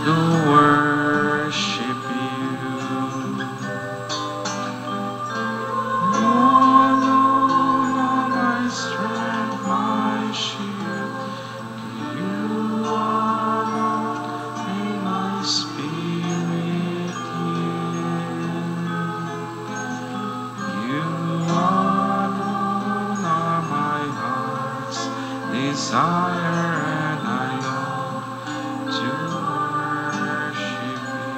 to worship you. You alone are my strength, my shield. You alone may my spirit yield. You alone are my heart's desire, and I long to worship you.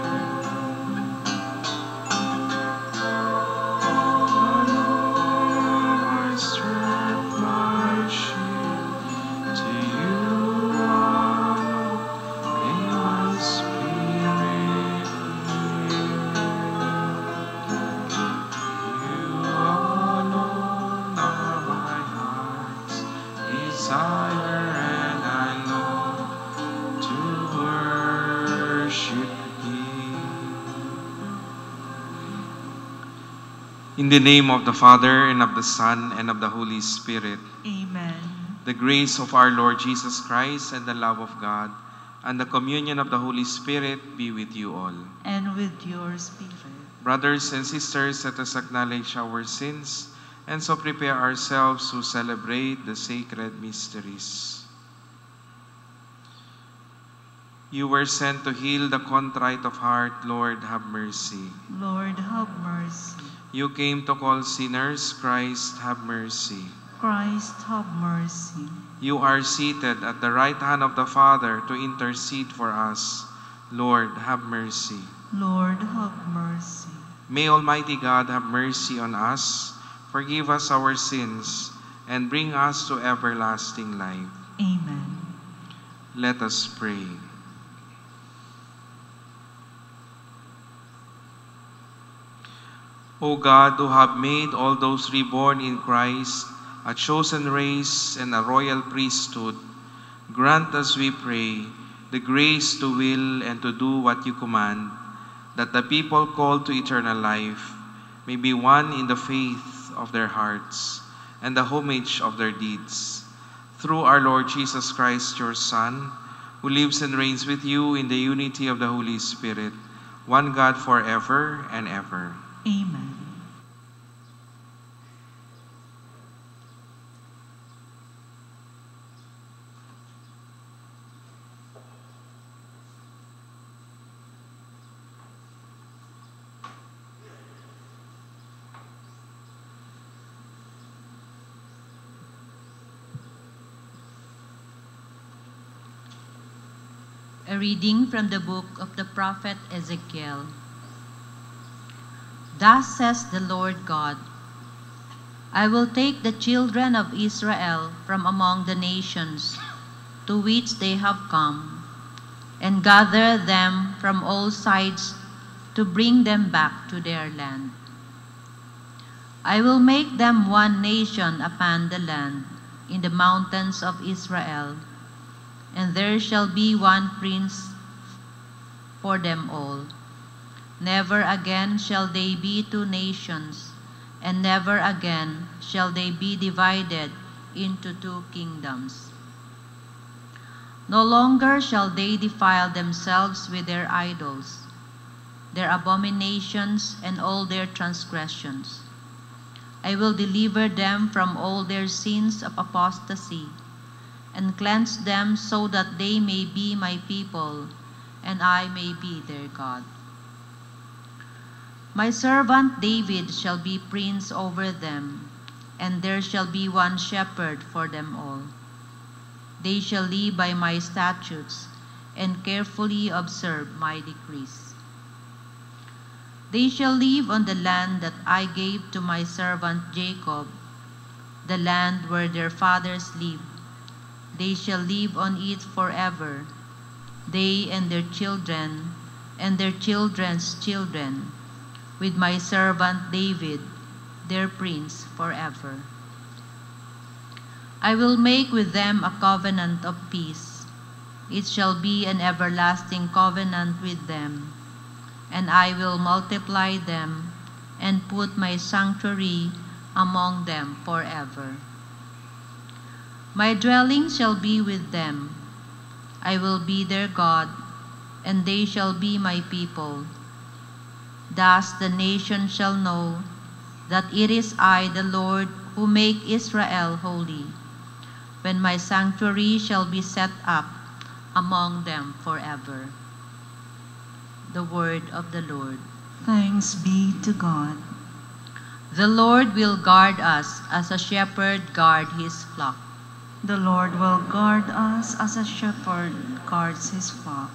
Alone my strength, my shield. To you alone may my spirit yield. You alone are my heart's desire, and I long to worship you. In the name of the Father, and of the Son, and of the Holy Spirit. Amen. The grace of our Lord Jesus Christ, and the love of God, and the communion of the Holy Spirit be with you all. And with your spirit. Brothers and sisters, let us acknowledge our sins and so prepare ourselves to celebrate the sacred mysteries. You were sent to heal the contrite of heart. Lord, have mercy. Lord, have mercy. You came to call sinners. Christ, have mercy. Christ, have mercy. You are seated at the right hand of the Father to intercede for us. Lord, have mercy. Lord, have mercy. May Almighty God have mercy on us, forgive us our sins, and bring us to everlasting life. Amen. Let us pray. O God, who have made all those reborn in Christ a chosen race and a royal priesthood, grant us, we pray, the grace to will and to do what you command, that the people called to eternal life may be one in the faith of their hearts and the homage of their deeds. Through our Lord Jesus Christ, your Son, who lives and reigns with you in the unity of the Holy Spirit, one God forever and ever. Amen. A reading from the book of the prophet Ezekiel. Thus says the Lord God, I will take the children of Israel from among the nations to which they have come, and gather them from all sides to bring them back to their land. I will make them one nation upon the land, in the mountains of Israel, and there shall be one prince for them all. Never again shall they be two nations, and never again shall they be divided into two kingdoms. No longer shall they defile themselves with their idols, their abominations, and all their transgressions. I will deliver them from all their sins of apostasy, and cleanse them so that they may be my people, and I may be their God. My servant David shall be prince over them, and there shall be one shepherd for them all. They shall live by my statutes, and carefully observe my decrees. They shall live on the land that I gave to my servant Jacob, the land where their fathers lived. They shall live on it forever, they and their children, and their children's children, with my servant David, their prince, forever. I will make with them a covenant of peace. It shall be an everlasting covenant with them, and I will multiply them and put my sanctuary among them forever. My dwelling shall be with them. I will be their God, and they shall be my people. Thus the nations shall know that it is I, the Lord, who make Israel holy, when my sanctuary shall be set up among them forever. The word of the Lord. Thanks be to God. The Lord will guard us as a shepherd guard his flock. The Lord will guard us as a shepherd guards his flock.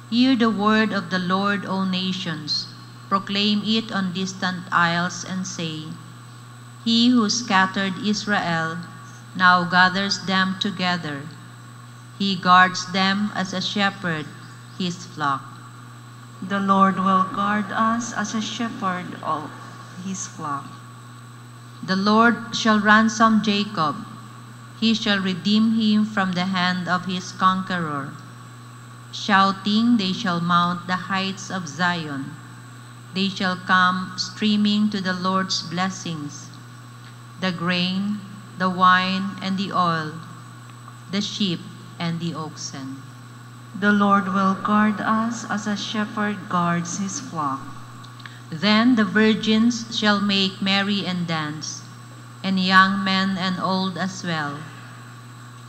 Hear the word of the Lord, O nations. Proclaim it on distant isles and say, He who scattered Israel now gathers them together. He guards them as a shepherd his flock. The Lord will guard us as a shepherd of his flock. The Lord shall ransom Jacob. He shall redeem him from the hand of his conqueror. Shouting, they shall mount the heights of Zion. They shall come streaming to the Lord's blessings, the grain, the wine, and the oil, the sheep, and the oxen. The Lord will guard us as a shepherd guards his flock. Then the virgins shall make merry and dance, and young men and old as well.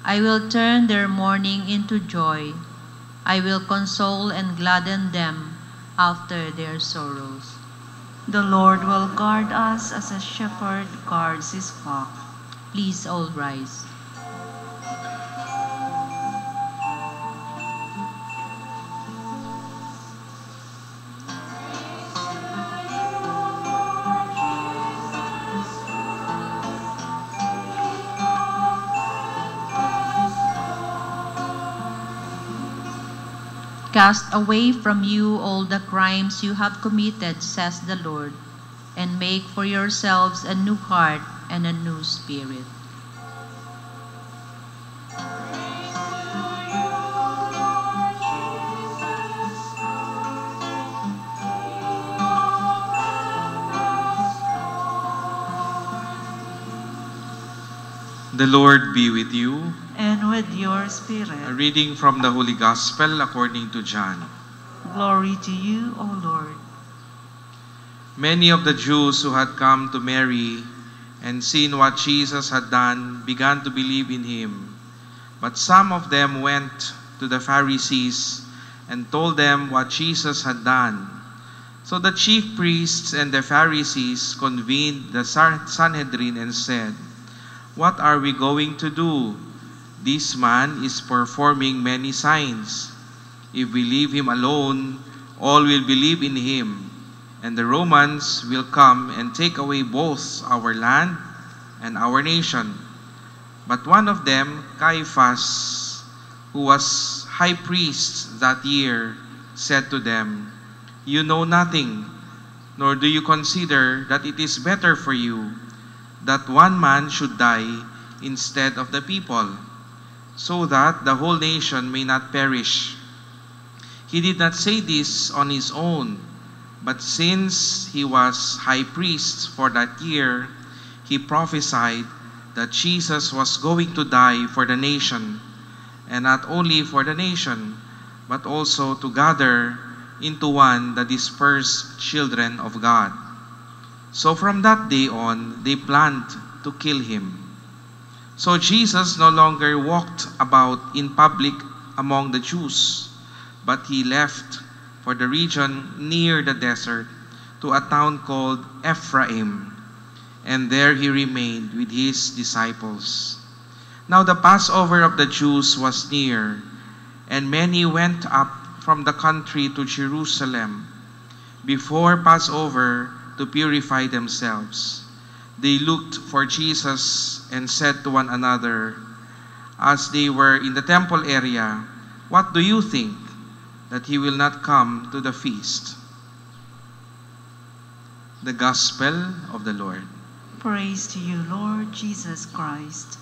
I will turn their mourning into joy. I will console and gladden them after their sorrows. The Lord will guard us as a shepherd guards his flock. Please all rise. Cast away from you all the crimes you have committed, says the Lord, and make for yourselves a new heart and a new spirit. The Lord be with you. And with your spirit. A reading from the Holy Gospel according to John. Glory to you, O Lord. Many of the Jews who had come to Mary and seen what Jesus had done began to believe in him. But some of them went to the Pharisees and told them what Jesus had done. So the chief priests and the Pharisees convened the Sanhedrin and said, "What are we going to do? This man is performing many signs. If we leave him alone, all will believe in him, and the Romans will come and take away both our land and our nation." But one of them, Caiaphas, who was high priest that year, said to them, "You know nothing, nor do you consider that it is better for you that one man should die instead of the people, so that the whole nation may not perish." He did not say this on his own, but since he was high priest for that year, he prophesied that Jesus was going to die for the nation, and not only for the nation, but also to gather into one the dispersed children of God. So from that day on, they planned to kill him. So Jesus no longer walked about in public among the Jews, but he left for the region near the desert to a town called Ephraim, and there he remained with his disciples. Now the Passover of the Jews was near, and many went up from the country to Jerusalem before Passover to purify themselves. They looked for Jesus and said to one another, as they were in the temple area, "What do you think, that he will not come to the feast?" The Gospel of the Lord. Praise to you, Lord Jesus Christ.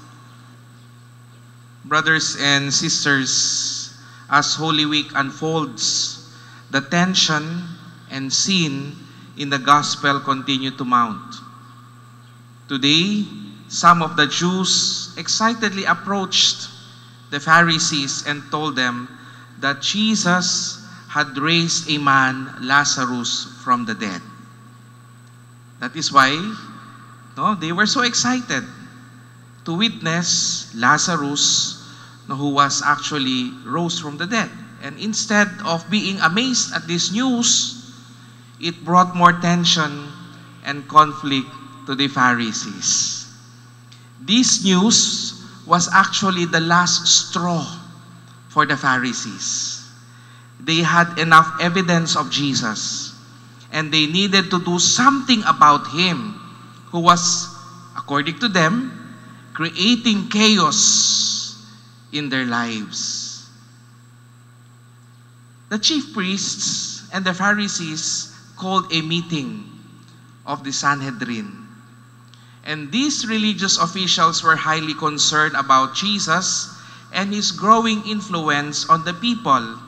Brothers and sisters, as Holy Week unfolds, the tension and sin in the Gospel continue to mount. Today, some of the Jews excitedly approached the Pharisees and told them that Jesus had raised a man, Lazarus, from the dead. That is why they were so excited to witness Lazarus, who was actually rose from the dead. And instead of being amazed at this news, it brought more tension and conflict to the Pharisees. This news was actually the last straw for the Pharisees. They had enough evidence of Jesus, and they needed to do something about him, who was, according to them, creating chaos in their lives. The chief priests and the Pharisees called a meeting of the Sanhedrin. And these religious officials were highly concerned about Jesus and his growing influence on the people.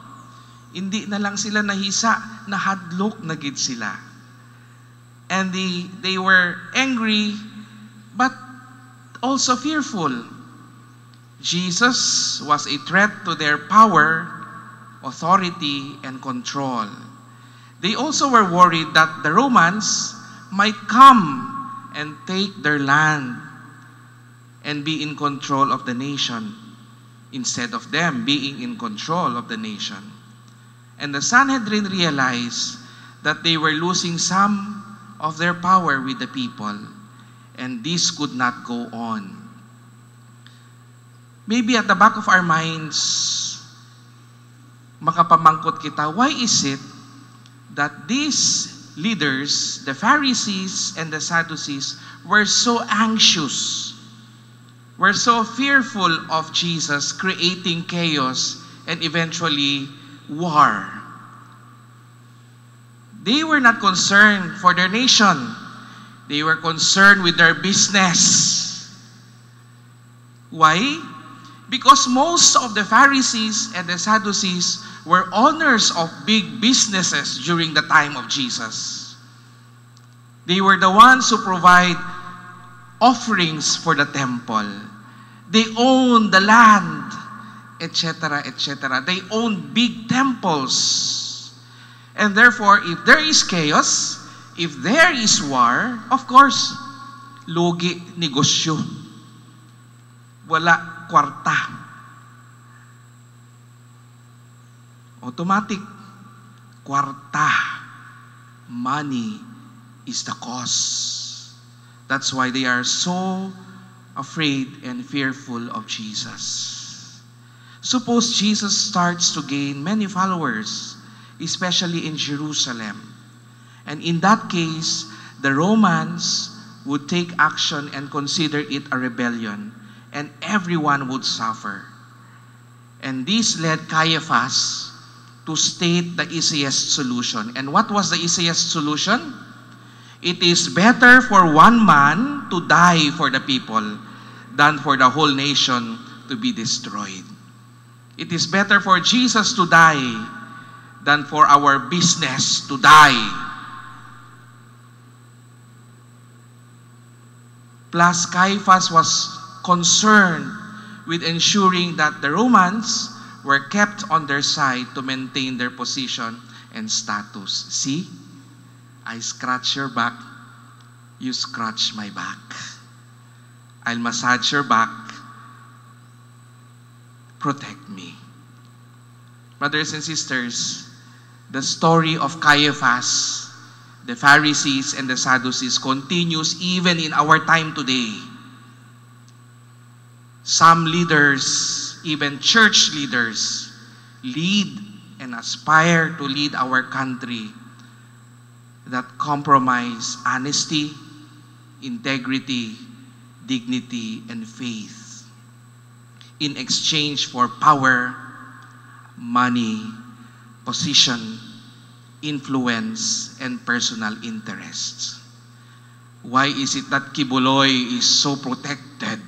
Hindi na lang sila nahisa, nahadlok na gid sila. And they were angry, but also fearful. Jesus was a threat to their power, authority, and control. They also were worried that the Romans might come and take their land and be in control of the nation, instead of them being in control of the nation. And the Sanhedrin realized that they were losing some of their power with the people, and this could not go on. Maybe at the back of our minds, makapamangkot kita, why is it that these leaders, the Pharisees and the Sadducees, were so anxious, were so fearful of Jesus creating chaos and eventually war? They were not concerned for their nation. They were concerned with their business. Why? Because most of the Pharisees and the Sadducees were owners of big businesses during the time of Jesus. They were the ones who provide offerings for the temple. They owned the land, etc., etc. They owned big temples. And therefore, if there is chaos, if there is war, of course, lugi negosyo. Wala kwarta. Automatic. Kwarta. Money is the cause. That's why they are so afraid and fearful of Jesus. Suppose Jesus starts to gain many followers, especially in Jerusalem. And in that case, the Romans would take action and consider it a rebellion, and everyone would suffer. And this led Caiaphas to state the easiest solution. And what was the easiest solution? It is better for one man to die for the people than for the whole nation to be destroyed. It is better for Jesus to die than for our business to die. Plus, Caiaphas was concerned with ensuring that the Romans were kept on their side to maintain their position and status. See, I scratch your back, you scratch my back. I'll massage your back, protect me. Brothers and sisters, the story of Caiaphas, the Pharisees, and the Sadducees continues even in our time today. Some leaders, even church leaders, lead and aspire to lead our country that compromise honesty, integrity, dignity, and faith in exchange for power, money, position, influence, and personal interests. Why is it that Kibuloy is so protected?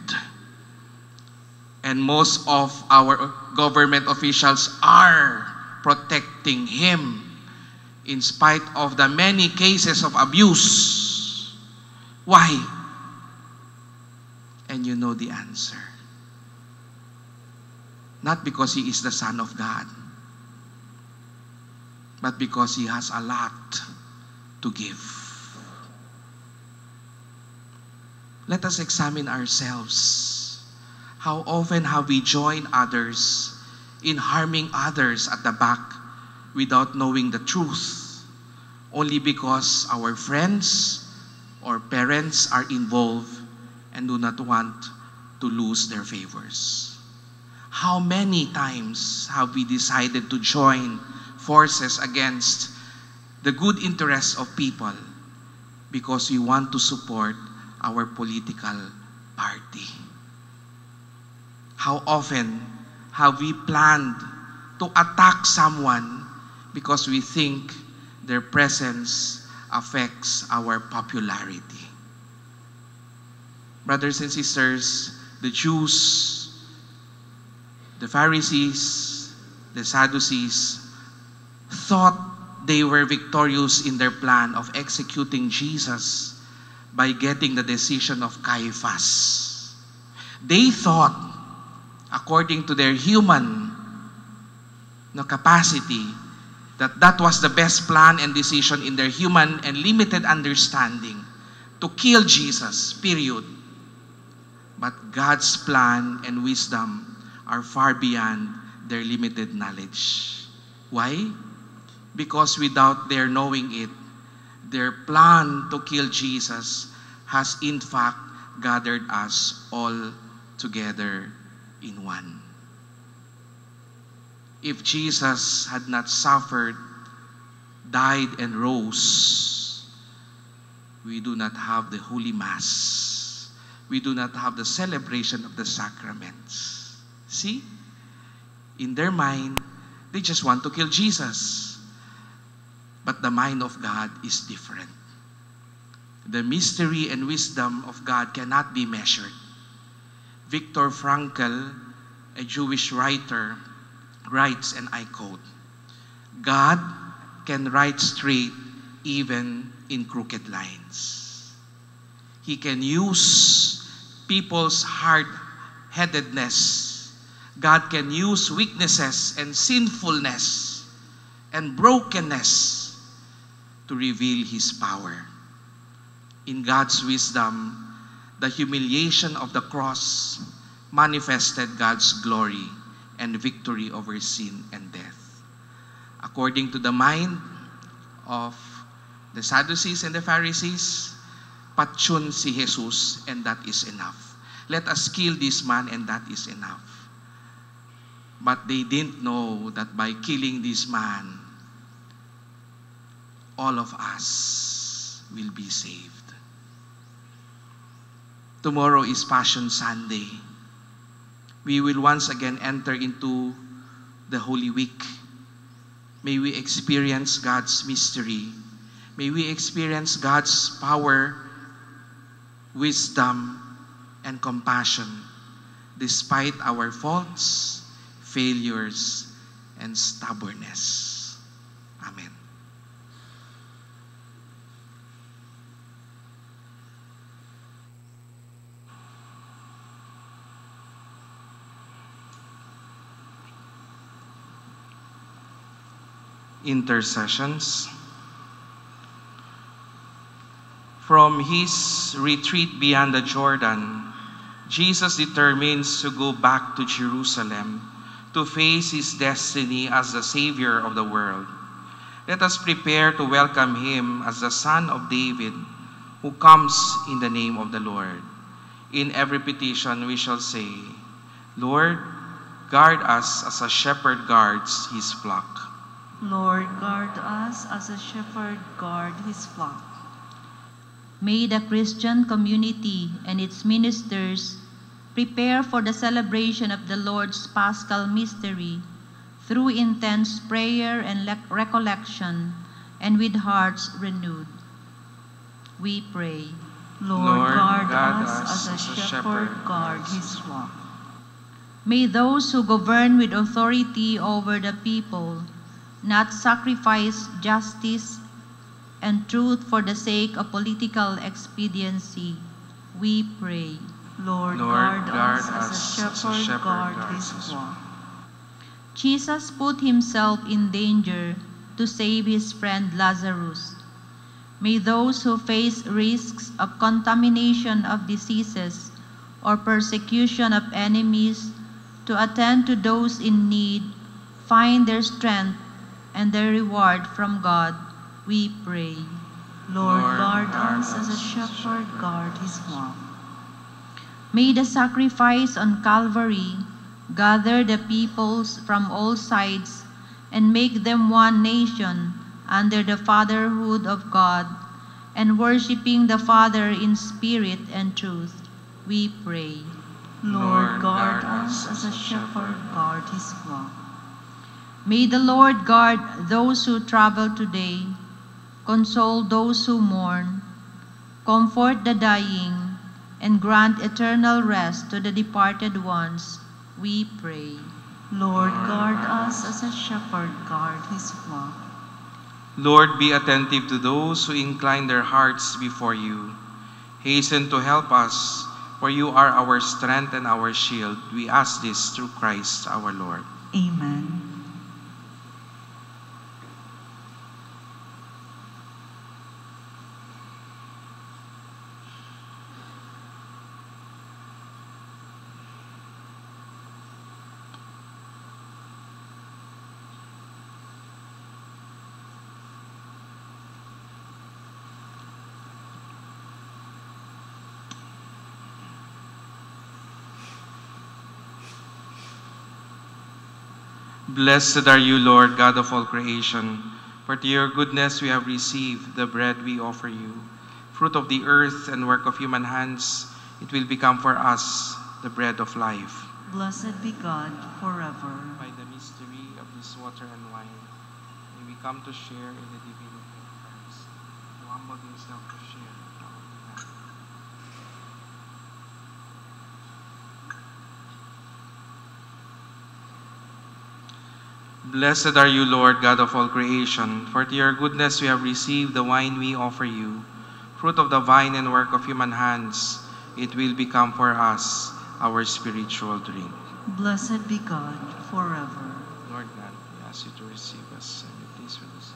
And most of our government officials are protecting him in spite of the many cases of abuse. Why? And you know the answer. Not because he is the Son of God, but because He has a lot to give. Let us examine ourselves. How often have we joined others in harming others at the back without knowing the truth, only because our friends or parents are involved and do not want to lose their favors? How many times have we decided to join forces against the good interests of people because we want to support our political party? How often have we planned to attack someone because we think their presence affects our popularity? Brothers and sisters, the Jews, the Pharisees, the Sadducees thought they were victorious in their plan of executing Jesus by getting the decision of Caiaphas. They thought, according to their human capacity, that was the best plan and decision in their human and limited understanding to kill Jesus, period. But God's plan and wisdom are far beyond their limited knowledge. Why? Because without their knowing it, their plan to kill Jesus has in fact gathered us all together in one. If Jesus had not suffered, died, and rose, we do not have the Holy Mass. We do not have the celebration of the sacraments. See? In their mind, they just want to kill Jesus. But the mind of God is different. The mystery and wisdom of God cannot be measured. Viktor Frankl, a Jewish writer, writes, and I quote, "God can write straight even in crooked lines. He can use people's hard-headedness. God can use weaknesses and sinfulness and brokenness to reveal His power. In God's wisdom, the humiliation of the cross manifested God's glory and victory over sin and death." According to the mind of the Sadducees and the Pharisees, patsyun si Jesus, and that is enough. Let us kill this man, and that is enough. But they didn't know that by killing this man, all of us will be saved. Tomorrow is Passion Sunday. We will once again enter into the Holy Week. May we experience God's mystery. May we experience God's power, wisdom, and compassion, despite our faults, failures, and stubbornness. Amen. Intercessions. From His retreat beyond the Jordan, Jesus determines to go back to Jerusalem to face His destiny as the Savior of the world. Let us prepare to welcome Him as the Son of David, who comes in the name of the Lord. In every petition we shall say, "Lord, guard us as a shepherd guards his flock." Lord, guard us as a shepherd guard his flock. May the Christian community and its ministers prepare for the celebration of the Lord's Paschal mystery through intense prayer and recollection and with hearts renewed. We pray. Lord, guard us as a shepherd guard his flock. May those who govern with authority over the people not sacrifice justice and truth for the sake of political expediency. We pray. Lord, guard us as a shepherd guard his flock. Jesus put Himself in danger to save his friend Lazarus. May those who face risks of contamination of diseases or persecution of enemies to attend to those in need find their strength and their reward from God, we pray. Lord, guard us as a shepherd guard his flock. May the sacrifice on Calvary gather the peoples from all sides and make them one nation under the fatherhood of God and worshiping the Father in spirit and truth, we pray. Lord, guard us as a shepherd guard his flock. May the Lord guard those who travel today, console those who mourn, comfort the dying, and grant eternal rest to the departed ones, we pray. Lord, guard us as a shepherd guard his flock. Lord, be attentive to those who incline their hearts before you. Hasten to help us, for you are our strength and our shield. We ask this through Christ our Lord. Amen. Blessed are you, Lord, God of all creation, for to your goodness we have received the bread we offer you. Fruit of the earth and work of human hands, it will become for us the bread of life. Blessed be God forever. By the mystery of this water and wine, may we come to share in the divinity of Christ, who humbled himself to share our humanity. Blessed are you, Lord, God of all creation, for to your goodness we have received the wine we offer you. Fruit of the vine and work of human hands, it will become for us our spiritual drink. Blessed be God forever. Lord God, we ask you to receive us and be pleased with us.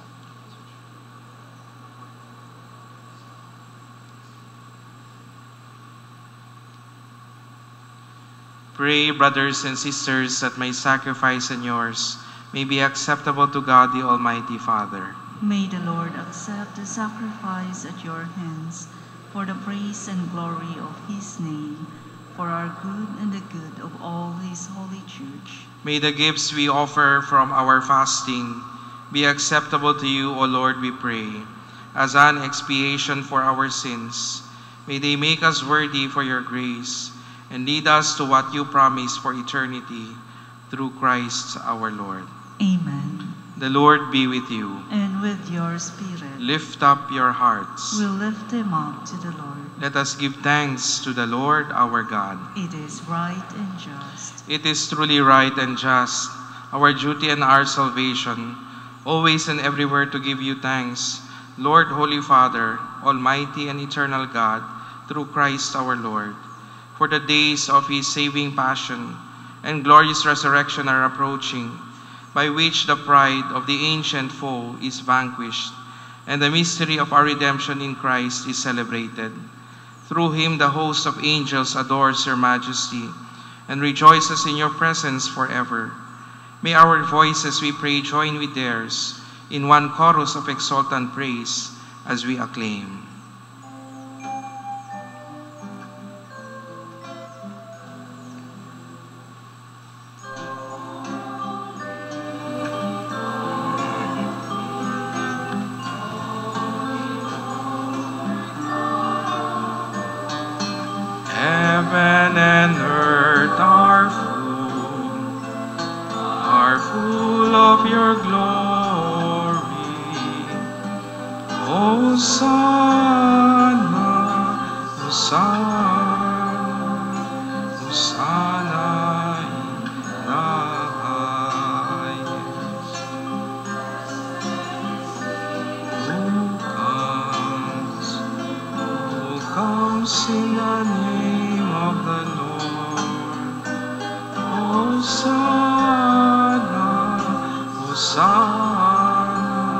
Pray, brothers and sisters, that my sacrifice and yours may be acceptable to God the Almighty Father. May the Lord accept the sacrifice at your hands for the praise and glory of his name, for our good and the good of all his holy church. May the gifts we offer from our fasting be acceptable to you, O Lord, we pray. As an expiation for our sins, may they make us worthy for your grace and lead us to what you promise for eternity, through Christ our Lord. Amen. The Lord be with you. And with your spirit. Lift up your hearts. We'll lift them up to the Lord. Let us give thanks to the Lord our God. It is right and just. It is truly right and just, our duty and our salvation, always and everywhere to give you thanks, Lord, Holy Father, Almighty and eternal God, through Christ our Lord. For the days of his saving passion and glorious resurrection are approaching, by which the pride of the ancient foe is vanquished, and the mystery of our redemption in Christ is celebrated. Through him the host of angels adores your majesty, and rejoices in your presence forever. May our voices, we pray, join with theirs in one chorus of exultant praise as we acclaim. Heaven and earth are full of your glory. Hosanna, Hosanna, Hosanna in the highest. Who comes in the name of the Lord? Hosanna, Hosanna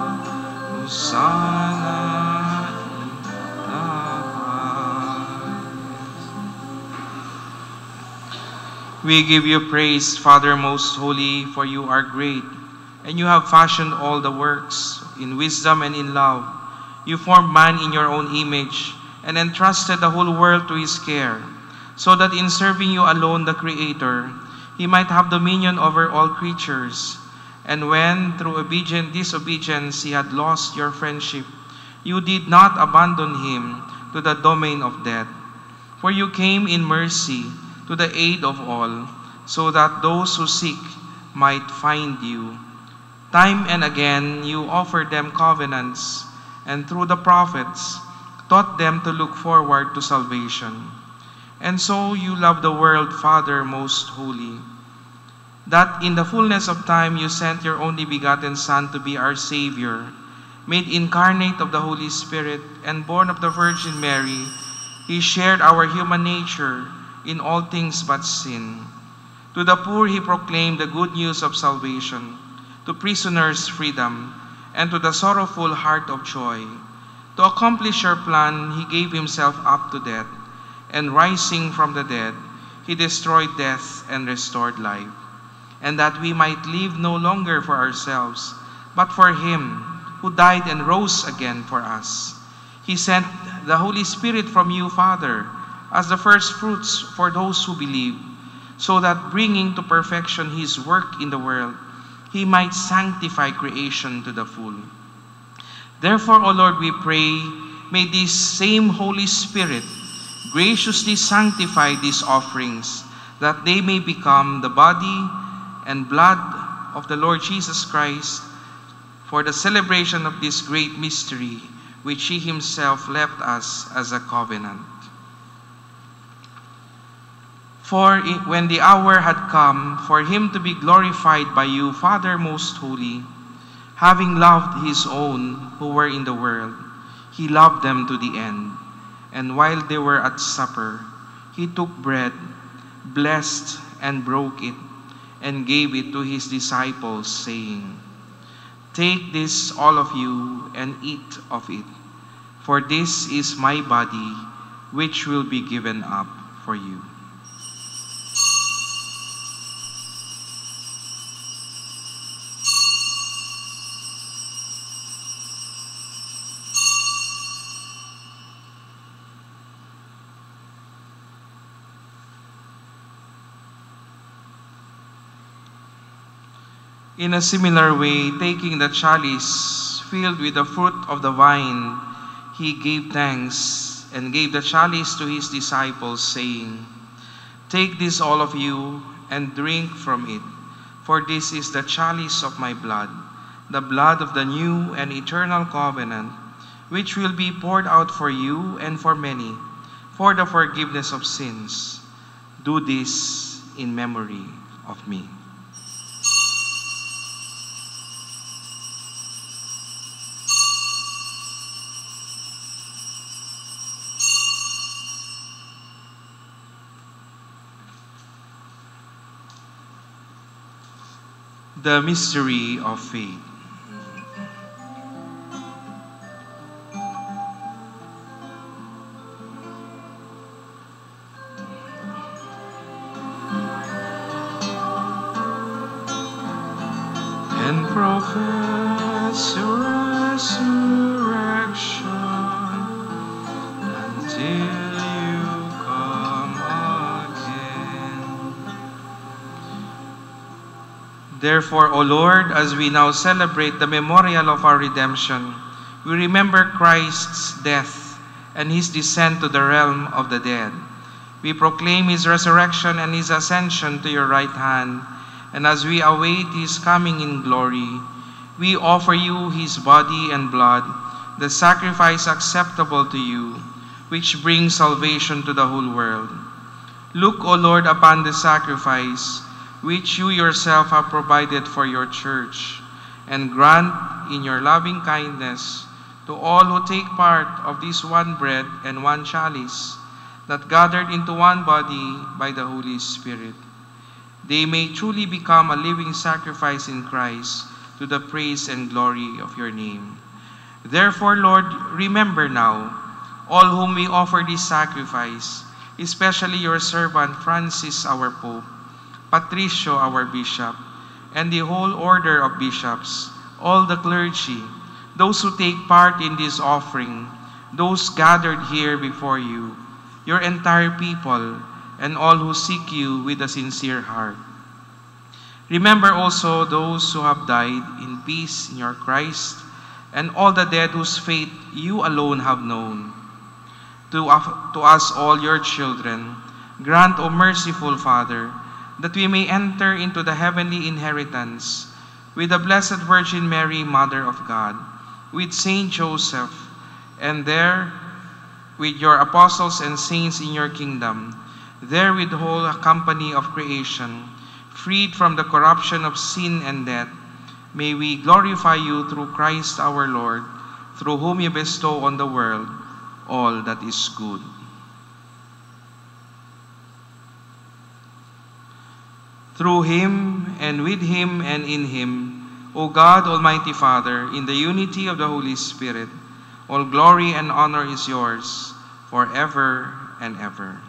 We give you praise, Father most holy, for you are great, and you have fashioned all the works in wisdom and in love. You formed man in your own image and entrusted the whole world to his care, so that in serving you alone, the Creator, he might have dominion over all creatures. And when, through disobedience, he had lost your friendship, you did not abandon him to the domain of death. For you came in mercy to the aid of all, so that those who seek might find you. Time and again you offered them covenants, and through the prophets taught them to look forward to salvation. And so you love the world, Father most holy, that in the fullness of time you sent your only begotten Son to be our Savior, made incarnate of the Holy Spirit and born of the Virgin Mary. He shared our human nature in all things but sin. To the poor he proclaimed the good news of salvation, to prisoners freedom, and to the sorrowful heart of joy. To accomplish your plan, he gave himself up to death, and rising from the dead, he destroyed death and restored life. And that we might live no longer for ourselves, but for him who died and rose again for us. He sent the Holy Spirit from you, Father, as the first fruits for those who believe, so that bringing to perfection his work in the world, he might sanctify creation to the full. Therefore, O Lord, we pray, may this same Holy Spirit graciously sanctify these offerings, that they may become the body and blood of the Lord Jesus Christ, for the celebration of this great mystery, which he himself left us as a covenant. For when the hour had come for him to be glorified by you, Father most holy, having loved his own who were in the world, he loved them to the end. And while they were at supper, he took bread, blessed and broke it, and gave it to his disciples, saying, "Take this, all of you, and eat of it, for this is my body, which will be given up for you." In a similar way, taking the chalice filled with the fruit of the vine, he gave thanks and gave the chalice to his disciples, saying, "Take this, all of you, and drink from it, for this is the chalice of my blood, the blood of the new and eternal covenant, which will be poured out for you and for many, for the forgiveness of sins. Do this in memory of me." The mystery of faith. And profess your resurrection until you come again. Therefore, O Lord, as we now celebrate the memorial of our redemption, we remember Christ's death and his descent to the realm of the dead. We proclaim his resurrection and his ascension to your right hand, and as we await his coming in glory, we offer you his body and blood, the sacrifice acceptable to you, which brings salvation to the whole world. Look, O Lord, upon the sacrifice which you yourself have provided for your church, and grant in your loving kindness to all who take part of this one bread and one chalice, that gathered into one body by the Holy Spirit, they may truly become a living sacrifice in Christ to the praise and glory of your name. Therefore, Lord, remember now all whom we offer this sacrifice, especially your servant Francis, our Pope, Patricio, our bishop, and the whole order of bishops, all the clergy, those who take part in this offering, those gathered here before you, your entire people, and all who seek you with a sincere heart. Remember also those who have died in peace in your Christ, and all the dead whose fate you alone have known. To us all your children, grant, O merciful Father, that we may enter into the heavenly inheritance with the Blessed Virgin Mary, Mother of God, with Saint Joseph, and there with your apostles and saints in your kingdom, there with the whole company of creation, freed from the corruption of sin and death. May we glorify you through Christ our Lord, through whom you bestow on the world all that is good. Through him, and with him, and in him, O God, Almighty Father, in the unity of the Holy Spirit, all glory and honor is yours, forever and ever.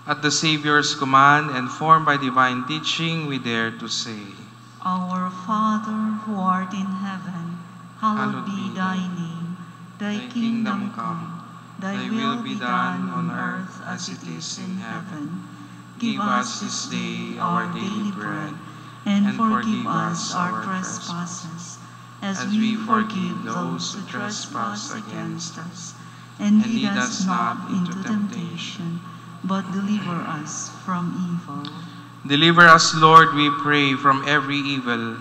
At the Savior's command and formed by divine teaching, we dare to say, Our Father, who art in heaven, hallowed be thy name. Thy kingdom come, thy will be done on earth as it is in heaven. Give us this day our daily bread, and forgive us our trespasses, as we forgive those who trespass against us. And lead us not into temptation, but deliver us from evil. Deliver us, Lord, we pray, from every evil.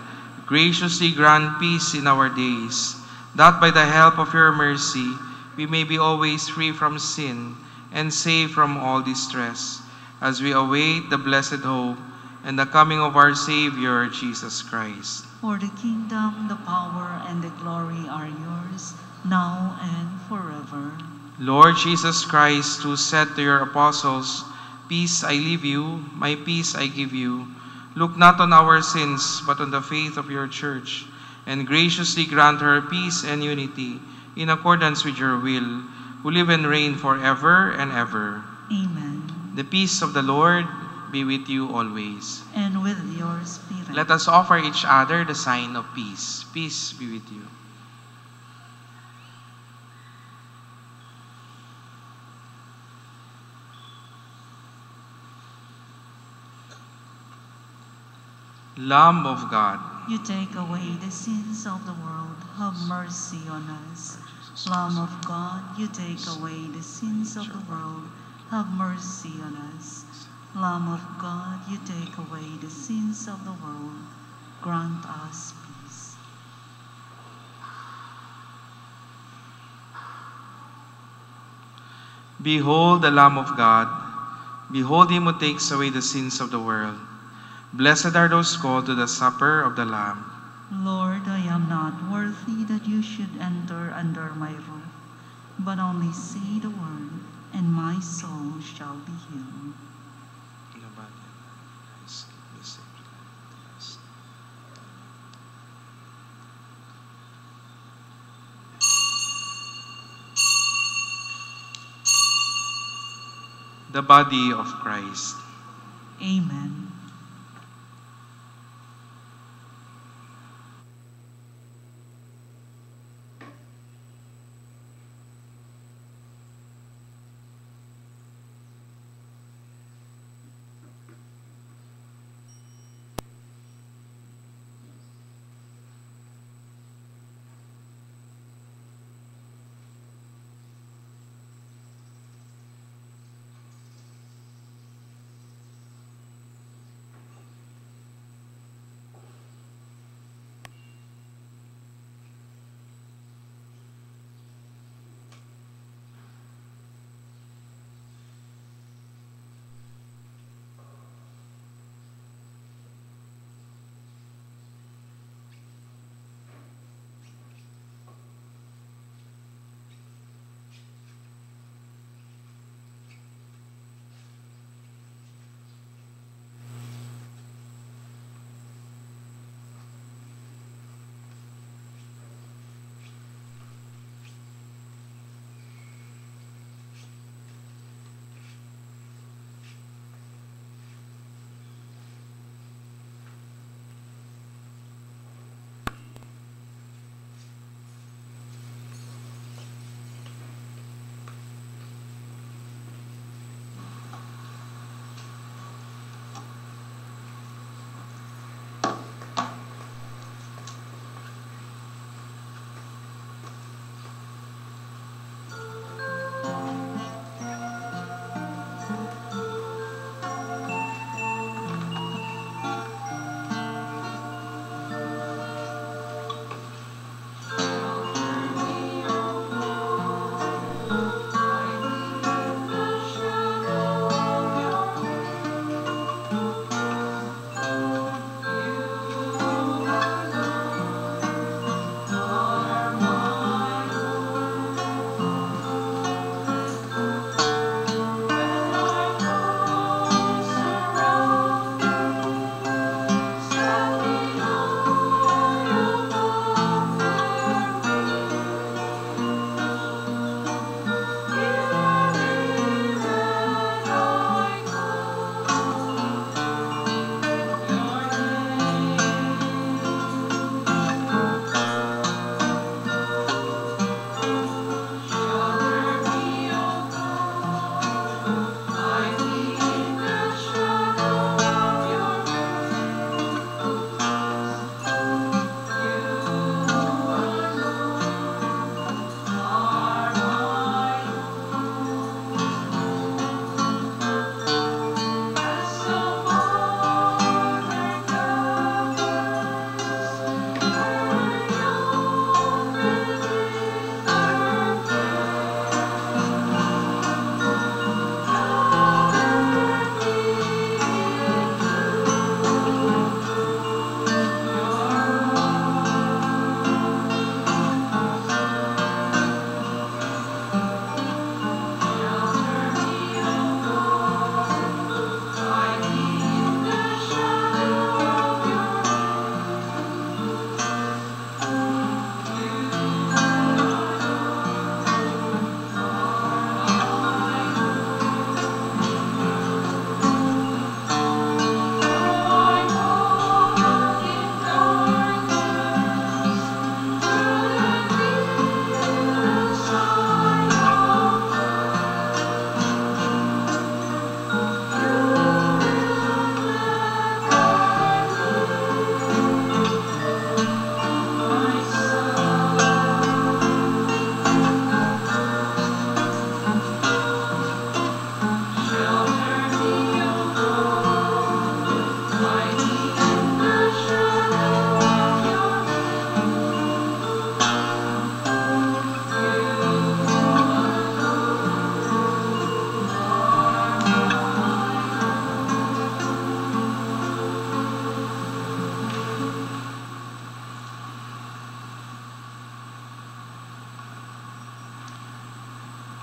Graciously grant peace in our days, that by the help of your mercy we may be always free from sin and safe from all distress, as we await the blessed hope and the coming of our Savior, Jesus Christ. For the kingdom, the power, and the glory are yours, now and forever. Lord Jesus Christ, who said to your apostles, Peace I leave you, my peace I give you, look not on our sins, but on the faith of your church, and graciously grant her peace and unity in accordance with your will, who live and reign forever and ever. Amen. The peace of the Lord be with you always. And with your spirit. Let us offer each other the sign of peace. Peace be with you. Lamb of God, You take away the sins of the world, have mercy on us. Lamb of God, you take away the sins of the world, have mercy on us. Lamb of God, you take away the sins of the world, grant us peace. behold the Lamb of God. Behold him who takes away the sins of the world. Blessed are those called to the supper of the Lamb. Lord, I am not worthy that you should enter under my roof, but only say the word, and my soul shall be healed. The body of Christ. Amen.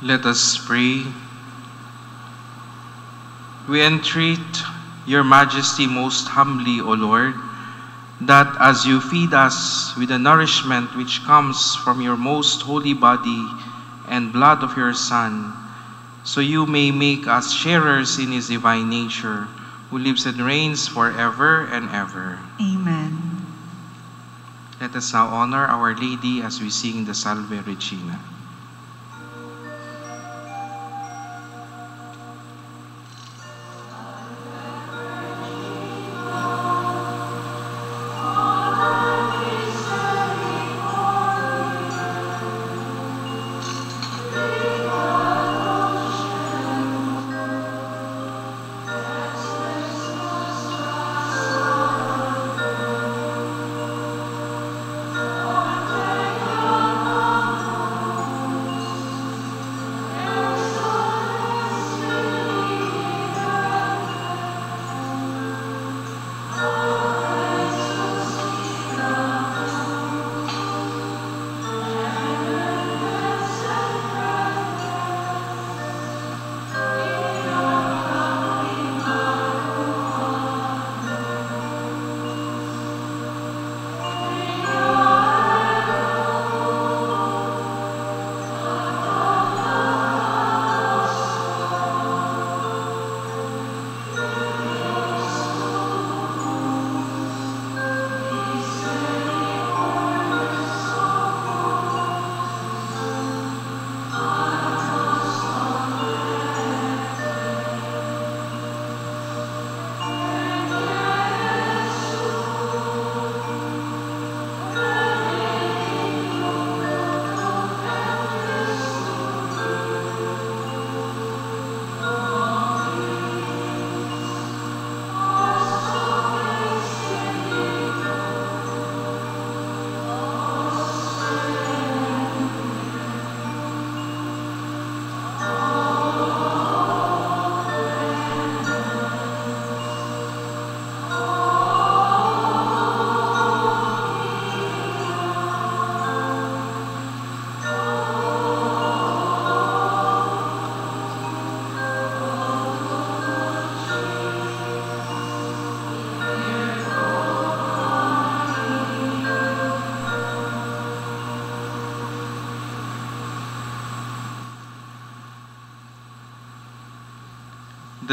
Let us pray. We entreat your majesty most humbly, O Lord, that as you feed us with the nourishment which comes from your most holy body and blood of your Son, so you may make us sharers in his divine nature, who lives and reigns forever and ever. Amen. Let us now honor Our Lady as we sing the Salve Regina.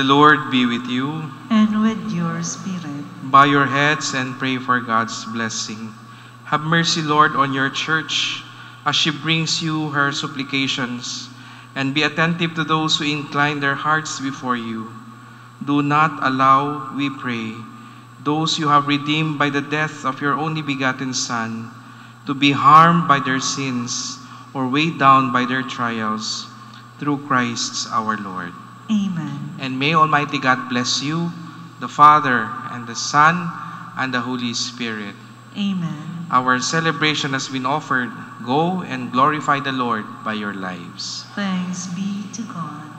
The Lord be with you. And with your spirit. Bow your heads and pray for God's blessing. Have mercy, Lord, on your church as she brings you her supplications, and be attentive to those who incline their hearts before you. Do not allow, we pray, those you have redeemed by the death of your only begotten Son to be harmed by their sins or weighed down by their trials, through Christ our Lord. Amen. And may Almighty God bless you, the Father, and the Son, and the Holy Spirit. Amen. Our celebration has been offered. Go and glorify the Lord by your lives. Thanks be to God.